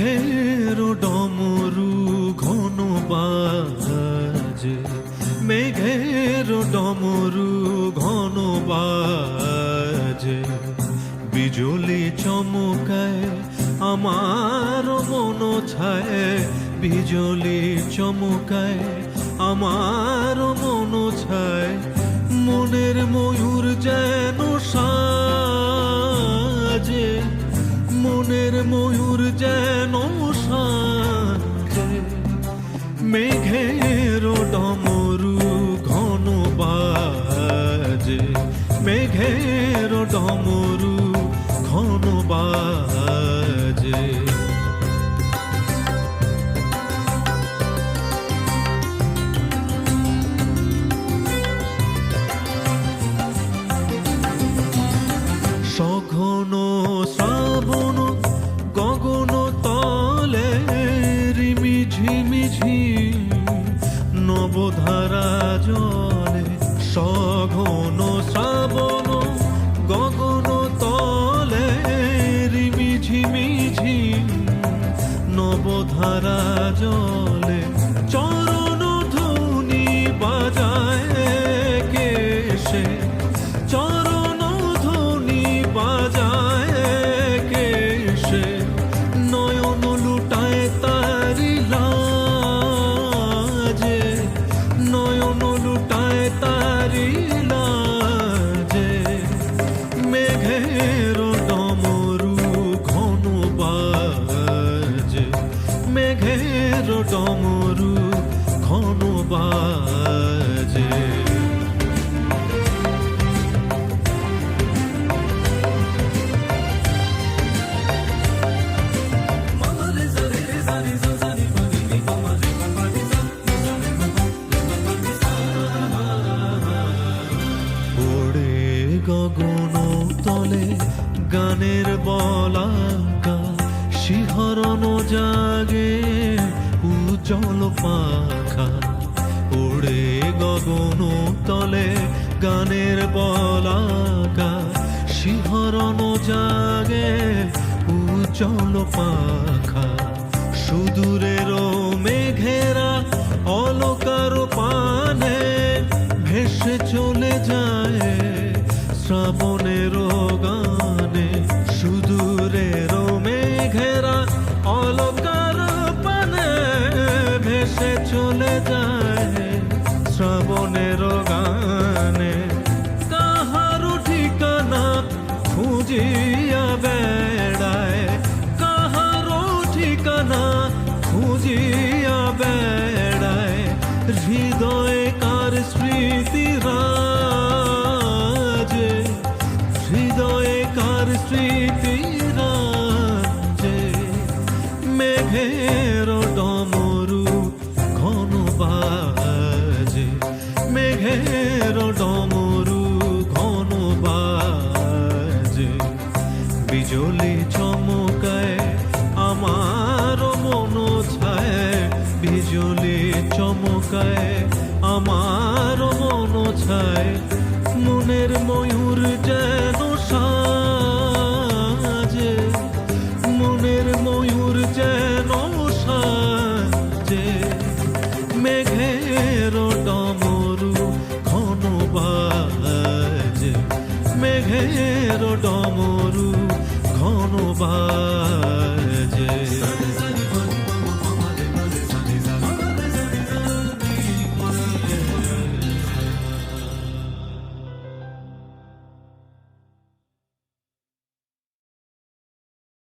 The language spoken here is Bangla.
মেঘের ডমরু ঘন বাজে, মেঘের ডমরু ঘন বাজে, বিজলি চমকায় আমার মন ছায়, বিজলি চমকায় আমার মন ছায়, মনের ময়ূর যেন সাজে, মনের ময়ূর যেন সাজে, মেঘের ডমরু ঘন বাজে, মেঘের ডমরু ঘন বাজে। সঘন শ্রাবণ গগন তলে রিমি ঝিমিঝি নবধারা জলে, সঘন শ্রাবণ গগন তলে রিমি ঝিমিঝি নবধারা জলে, চরণ ধ্বনি বাজায় কেশে, চরণ ধ্বনি বাজায় কেশে, নয়ন লুটায় তারি লাজে, নয়ন লুটায় তারি লাজে, মেঘের ডমরু ঘন বাজে, মেঘের ডমরু ঘন বাজে। গগন তলে গানের বলাকা, শিহরণ জাগে উজ্জ্বল পাখা, ওড়ে গগন তলে গানের বলাকা, শিহরণ জাগে উজ্জ্বল পাখা, সুদূরের মেঘেরা অলকার পানে ভেসে চলে যায় শ্রাবণের গানে, সুদূরের মেঘেরা অলকার পানে ভেসে চলে যায় শ্রাবণের গানে, কাহারো ঠিকানা খুঁজিয়া বেড়ায়, কাহারো ঠিকানা খুঁজিয়া বেড়ায়, হৃদয়ে কার স্মৃতি রাজে, হৃদয়ে কার স্মৃতি রাজে, মেঘের ডমরু ঘন বাজে, মেঘের ডমরু ঘন বাজে, বিজলি চমকায় আমার মন ছায়, বিজলি চমকায় আমার মন ছায়, মনের ময়ূর যেন সাজে, মনের ময়ূর যেন সাজে, মেঘের ডমরু ঘন বাজে, মেঘের ডমরু